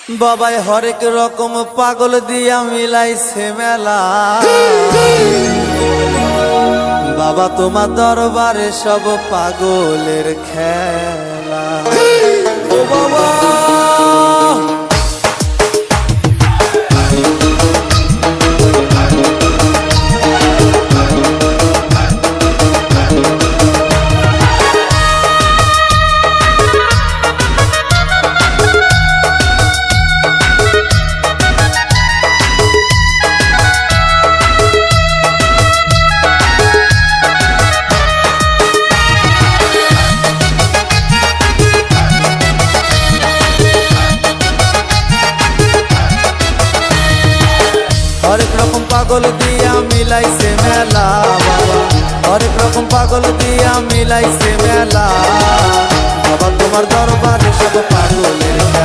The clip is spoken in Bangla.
বাবাই হরেক রকম পাগল দিয়া মিলাইছে মেলা। বাবা তোমার দরবারে সব পাগলের খেলা। ও বাবা হরেক রকম পাগল দিয়া মিলাইছে মেলা। বাবা হরেক রকম পাগল দিয়া মিলাইছে মেলা।